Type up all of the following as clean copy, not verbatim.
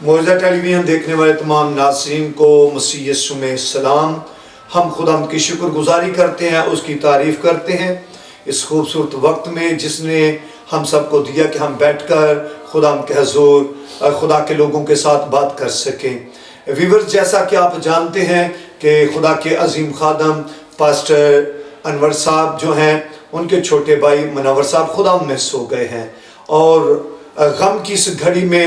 معجزہ ٹیلی ویژن دیکھنے والے تمام ناظرین کو مسیح یسوع میں سلام۔ ہم خدا کی شکر گزاری کرتے ہیں، اس کی تعریف کرتے ہیں اس خوبصورت وقت میں جس نے ہم سب کو دیا کہ ہم بیٹھ کر خدا کے حضور خدا کے لوگوں کے ساتھ بات کر سکیں۔ ویورز، جیسا کہ آپ جانتے ہیں کہ خدا کے عظیم خادم پاسٹر انور صاحب جو ہیں، ان کے چھوٹے بھائی منور صاحب خدا میں سو گئے ہیں، اور غم کی اس گھڑی میں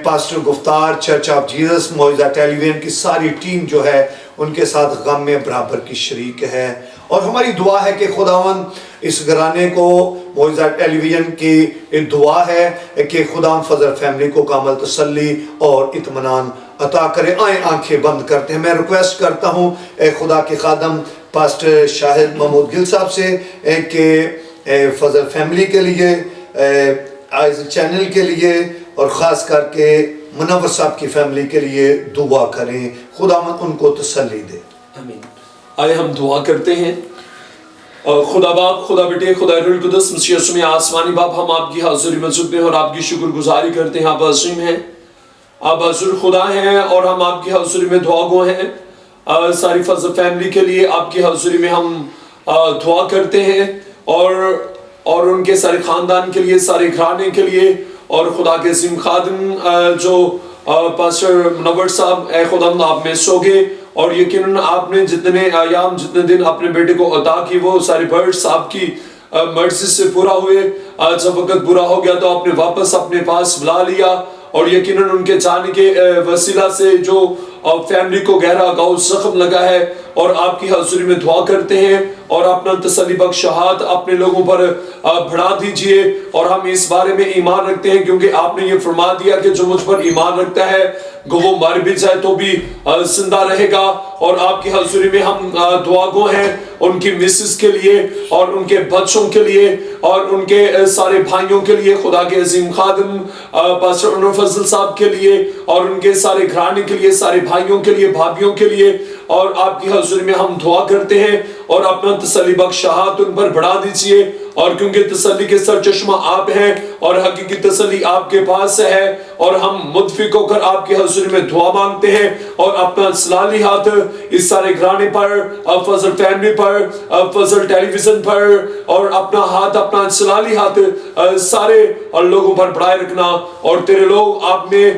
پاسٹر گفتار چرچ آف جیزس معجزہ ٹیلی ویژن کی ساری ٹیم جو ہے ان کے ساتھ غم میں برابر کی شریک ہے، اور ہماری دعا ہے کہ خداوند اس گھرانے کو معجزہ ٹیلی ویژن کی دعا ہے کہ خدا فضل فیملی کو کامل تسلی اور اطمینان عطا کرے۔ آئیں آنکھیں بند کرتے ہیں۔ میں ریکویسٹ کرتا ہوں اے خدا کے خادم پاسٹر شاہد محمود گل صاحب سے کہ فضل فیملی کے لیے، چینل کے لیے، اور خاص کر کے منور صاحب کی فیملی کے لیے دعا کریں، خدا ان کو تسلی دے۔ آمین۔ آئے ہم دعا کرتے ہیں۔ خدا باپ، خدا بیٹے، خدا روح القدس، مسیح یسوع میں آسمانی باپ، ہم آپ کی حضوری میں جھکتے ہیں اور آپ کی شکر گزاری کرتے ہیں۔ آپ عظیم ہیں، آپ حضور خدا ہیں، اور ہم آپ کی حضوری میں دعا گو ہیں۔ ساری فضل فیملی کے لیے آپ کی حضوری میں ہم دعا کرتے ہیں، اور ان کے سارے خاندان کے لیے، سارے گھرانے کے لیے، اور خدا کے عظیم خادم جو پاسٹر منور صاحب، اے خدا آپ میں سو گئے، اور یقیناً آپ نے جتنے ایام، جتنے دن اپنے بیٹے کو عطا کی، وہ سارے برڈز آپ کی مرضی سے پورا ہوئے۔ جب وقت برا ہو گیا تو آپ نے واپس اپنے پاس بلا لیا، اور یقیناً ان کے جانے کے وسیلہ سے جو فیملی کو گہرا گاؤں زخم لگا ہے، اور آپ کی حضوری میں دعا کرتے ہیں، اور اپنا تسلی بخش ہاتھ اپنے لوگوں پر بڑھا دیجئے۔ اور ہم اس بارے میں ایمان رکھتے ہیں کیونکہ آپ نے یہ فرما دیا کہ جو مجھ پر ایمان رکھتا ہے وہ مر بھی جائے تو بھی زندہ رہے گا۔ اور آپ کی حضوری میں ہم دعا گو ہیں ان کی مسز کے لیے، اور ان کے بچوں کے لیے، اور ان کے سارے بھائیوں کے لیے، خدا کے عظیم خادم پاسٹر انور فضل صاحب کے لیے، اور ان کے سارے گھرانے کے لیے، سارے بھائیوں کے لیے، بھابھیوں کے لیے، اور آپ کی حضوری میں ہم دعا کرتے ہیں، اور اپنا تسلی بخش ہاتھ ان پر بڑھا دیجئے۔ اور کیونکہ تسلی کے سرچشمہ آپ ہیں، اور حقیقی تسلی آپ کے پاس ہے، اور ہم متفق ہو کر آپ کی حضوری میں دعا مانگتے ہیں، اور اپنا سلالی ہاتھ اس سارے گھرانے پر، فضل فیملی پر، فضل ٹیلی ویژن پر، اور اپنا ہاتھ، اپنا سلالی ہاتھ سارے لوگوں پر بڑھائے رکھنا، اور تیرے لوگ آپ میں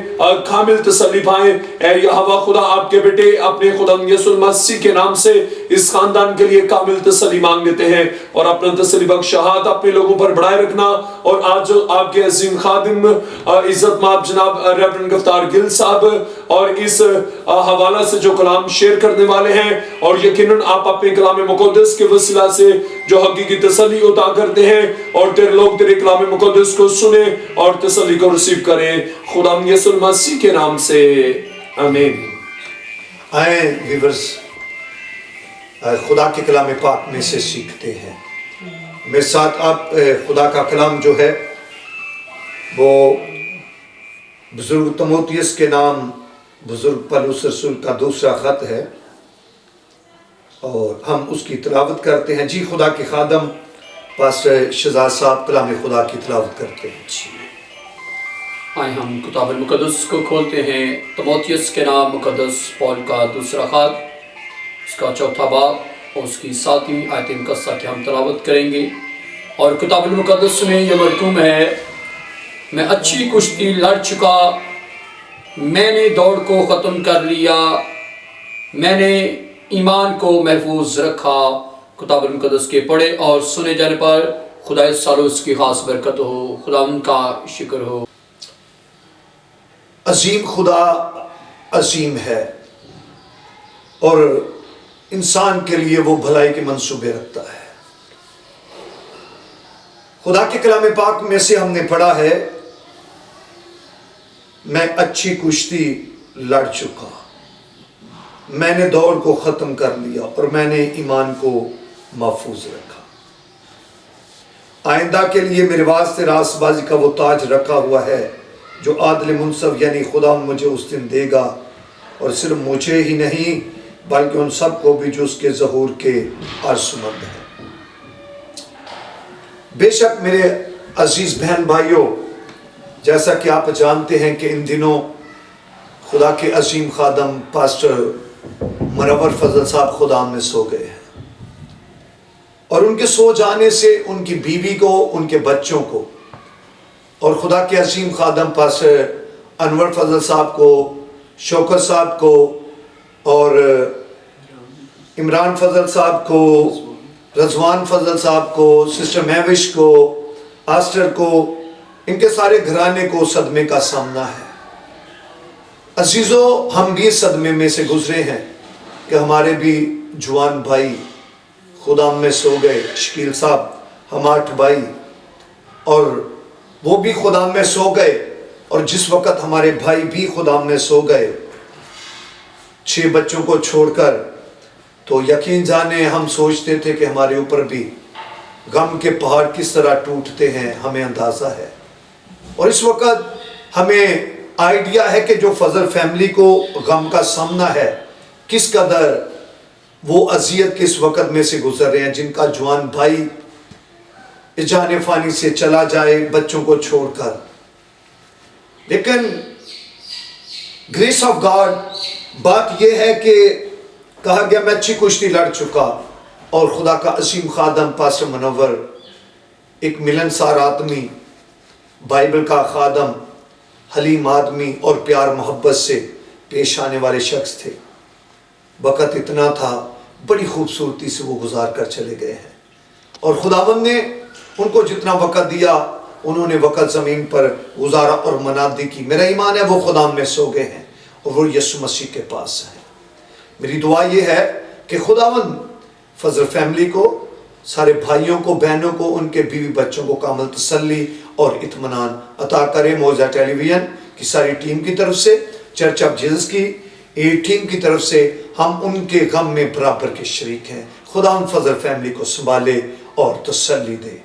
کامل تسلی پائیں۔ اے یہوہ خدا، آپ کے بیٹے اپنے خدا یسوع مسیح کے نام سے اس خاندان کے لیے کامل تسلی مانگ لیتے ہیں، اور اپنا تسلی بخش ہاتھ اپنے لوگوں پر بڑھائے رکھنا۔ اور آج جو آپ کے عظیم خادم عزت مآب جناب ریورنڈ گفتار گل صاحب اور اس حوالہ سے جو کلام شیئر کرنے والے ہیں، اور یقیناً آپ اپنے کلام مقدس کے وسیلہ سے جو حقیقی تسلی عطا کرتے ہیں، اور تیرے لوگ تیرے کلام مقدس کو سنیں اور تسلی کو رسیو کریں، خدا یسوع مسیح کے نام سے آمین۔ آئیں ویورز، خدا کے کلام پاک میں سے سیکھتے ہیں۔ میرے ساتھ آپ خدا کا کلام جو ہے وہ بزرگ تیموتھیوس کے نام بزرگ پولس رسول کا دوسرا خط ہے، اور ہم اس کی تلاوت کرتے ہیں۔ جی خدا کے خادم پاسٹر شہزاد صاحب کلام خدا کی تلاوت کرتے ہیں۔ آئے ہم کتاب المقدس کو کھولتے ہیں۔ تیموتھیوس کے نام مقدس پول کا دوسرا خط، اس کا چوتھا باب اور اس کی 7ویں آیت مقدسہ کی ہم تلاوت کریں گے۔ اور کتاب المقدس میں یہ مرقوم ہے، میں اچھی کشتی لڑ چکا، میں نے دوڑ کو ختم کر لیا، میں نے ایمان کو محفوظ رکھا۔ کتاب المقدس کے پڑھے اور سنے جانے پر خدا اس سال اس کی خاص برکت ہو، خدا ان کا شکر ہو۔ عظیم خدا عظیم ہے، اور انسان کے لیے وہ بھلائی کے منصوبے رکھتا ہے۔ خدا کے کلام پاک میں سے ہم نے پڑھا ہے، میں اچھی کشتی لڑ چکا، میں نے دوڑ کو ختم کر لیا، اور میں نے ایمان کو محفوظ رکھا۔ آئندہ کے لیے میرے واسطے راست بازی کا وہ تاج رکھا ہوا ہے جو عادل منصف یعنی خدا مجھے اس دن دے گا، اور صرف مجھے ہی نہیں بلکہ ان سب کو بھی جو اس کے ظہور کے عرصمند ہیں۔ بے شک میرے عزیز بہن بھائیوں، جیسا کہ آپ جانتے ہیں کہ ان دنوں خدا کے عظیم خادم پاسٹر منور فضل صاحب خدا میں سو گئے ہیں، اور ان کے سو جانے سے ان کی بیوی کو، ان کے بچوں کو، اور خدا کے عظیم خادم پاسٹر انور فضل صاحب کو، شوکت صاحب کو، اور عمران فضل صاحب کو، رضوان فضل صاحب کو، سسٹر مہوش کو، آسٹر کو، ان کے سارے گھرانے کو صدمے کا سامنا ہے۔ عزیزو، ہم بھی صدمے میں سے گزرے ہیں کہ ہمارے بھی جوان بھائی خدا میں سو گئے۔ شکیل صاحب، ہم 8 بھائی، اور وہ بھی خدا میں سو گئے، اور جس وقت ہمارے بھائی بھی خدا میں سو گئے 6 بچوں کو چھوڑ کر، تو یقین جانے ہم سوچتے تھے کہ ہمارے اوپر بھی غم کے پہاڑ کس طرح ٹوٹتے ہیں، ہمیں اندازہ ہے۔ اور اس وقت ہمیں آئیڈیا ہے کہ جو فضل فیملی کو غم کا سامنا ہے، کس قدر وہ اذیت کے اس وقت میں سے گزر رہے ہیں، جن کا جوان بھائی اس جہان فانی سے چلا جائے بچوں کو چھوڑ کر۔ لیکن گریس آف گاڈ، بات یہ ہے کہ کہا گیا میں اچھی کشتی لڑ چکا، اور خدا کا عظیم خادم پاسٹر منور ایک ملنسار آدمی، بائبل کا خادم، حلیم آدمی اور پیار محبت سے پیش آنے والے شخص تھے۔ وقت اتنا تھا، بڑی خوبصورتی سے وہ گزار کر چلے گئے ہیں، اور خداوند نے ان کو جتنا وقت دیا انہوں نے وقت زمین پر گزارا اور منادی کی۔ میرا ایمان ہے وہ خدا میں سو گئے ہیں اور وہ یسوع مسیح کے پاس ہیں۔ میری دعا یہ ہے کہ خداوند فضل فیملی کو، سارے بھائیوں کو، بہنوں کو، ان کے بیوی بچوں کو کامل تسلی اور اطمینان عطا کرے۔ موجہ ٹیلی ویژن کی ساری ٹیم کی طرف سے، چرچ آف جیزس کی ٹیم کی طرف سے ہم ان کے غم میں برابر کے شریک ہیں۔ خدا ان فضل فیملی کو سنبھالے اور تسلی دے۔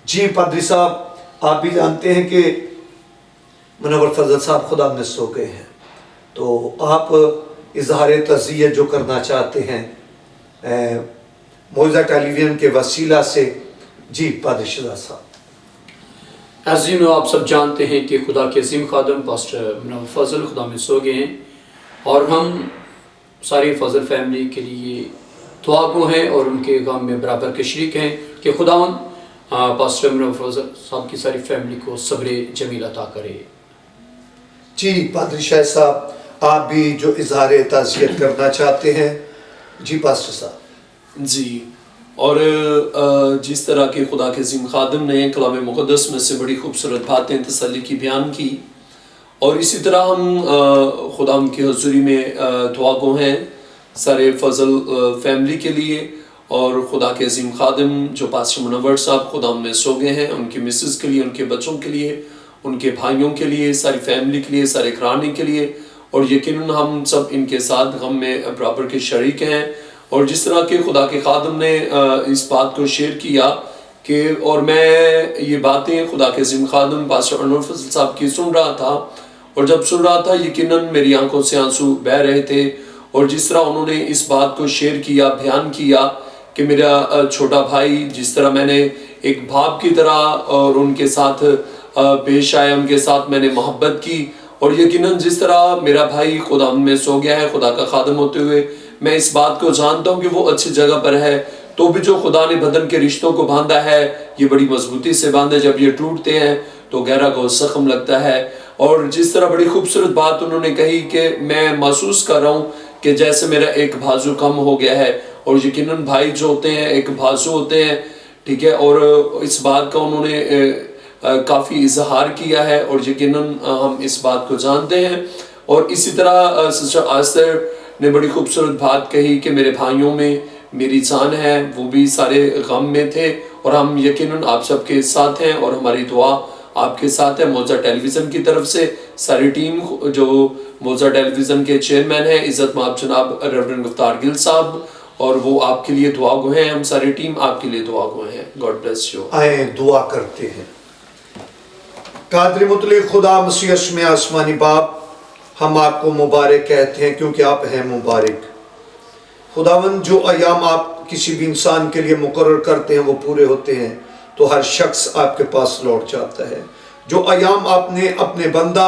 جی پادری صاحب، آپ بھی جانتے ہیں کہ منور فضل صاحب خدا میں سو گئے ہیں، تو آپ اظہار تعزیت جو کرنا چاہتے ہیں موجہ ٹیلی ویژن کے وسیلہ سے، جی پادری شہزاد صاحب۔ عزیزو، آپ سب جانتے ہیں کہ خدا کے عظیم خادم پاسٹر منور فضل خدا میں سو گئے ہیں، اور ہم ساری فضل فیملی کے لیے دعا گو ہیں اور ان کے غم میں برابر کے شریک ہیں کہ خداوند پاسٹر منور فضل صاحب کی ساری فیملی کو صبر جمیل عطا کرے۔ جی پادری شاہ صاحب، آپ بھی جو اظہار تعزیت کرنا چاہتے ہیں، جی پاسٹر صاحب۔ جی، اور جس طرح کہ خدا کے عظیم خادم نے کلام مقدس میں سے بڑی خوبصورت باتیں تسلی کی بیان کی، اور اسی طرح ہم خدا کی حضوری میں دعا گو ہیں سارے فضل فیملی کے لیے، اور خدا کے عظیم خادم جو پاسٹر منور صاحب خدا میں سو گئے ہیں، ان کی مسز کے لیے، ان کے بچوں کے لیے، ان کے بھائیوں کے لیے، ساری فیملی کے لیے، سارے گھرانے کے لیے، اور یقیناً ہم سب ان کے ساتھ غم میں برابر کے شریک ہیں۔ اور جس طرح کہ خدا کے خادم نے اس بات کو شیئر کیا کہ، اور میں یہ باتیں خدا کے عظیم خادم پاسٹر انور فضل صاحب کی سن رہا تھا، اور جب سن رہا تھا یقیناً میری آنکھوں سے آنسو بہہ رہے تھے، اور جس طرح انہوں نے اس بات کو شیئر کیا، بیان کیا کہ میرا چھوٹا بھائی جس طرح میں نے ایک باپ کی طرح اور ان کے ساتھ پیش آیا، ان کے ساتھ میں نے محبت کی، اور یقیناً جس طرح میرا بھائی خدا میں سو گیا ہے خدا کا خادم ہوتے ہوئے، میں اس بات کو جانتا ہوں کہ وہ اچھی جگہ پر ہے، تو بھی جو خدا نے بدن کے رشتوں کو باندھا ہے یہ بڑی مضبوطی سے باندھا، جب یہ ٹوٹتے ہیں تو گہرا گو زخم لگتا ہے۔ اور جس طرح بڑی خوبصورت بات انہوں نے کہی کہ میں محسوس کر رہا ہوں کہ جیسے میرا ایک بازو کم ہو گیا ہے، اور یقیناً بھائی جو ہوتے ہیں ایک بازو ہوتے ہیں، ٹھیک ہے، اور اس بات کا انہوں نے کافی اظہار کیا ہے، اور یقیناً ہم اس بات کو جانتے ہیں۔ اور اسی طرح سسٹر آستر نے بڑی خوبصورت بات کہی کہ میرے بھائیوں میں میری جان ہے، وہ بھی سارے غم میں تھے، اور ہم یقیناً آپ سب کے ساتھ ہیں، اور ہماری دعا آپ کے ساتھ ہے۔ موجہ ٹیلی ویژن کی طرف سے ساری ٹیم، جو موجہ ٹیلی ویژن کے چیئرمین ہیں عزت مآب جناب ریورنڈ گفتار گل صاحب، اور وہ آپ کے لیے دعا گو ہیں، ہم ساری ٹیم آپ کے لیے دعا گو ہیں۔ God bless you. آئیں دعا کرتے ہیں۔ قادر مطلق خدا مسیح یسوع میں آسمانی باپ، ہم آپ کو مبارک کہتے ہیں کیونکہ آپ ہیں مبارک۔ خداوند، جو ایام آپ کسی بھی انسان کے لیے مقرر کرتے ہیں وہ پورے ہوتے ہیں تو ہر شخص آپ کے پاس لوٹ جاتا ہے۔ جو ایام آپ نے اپنے بندہ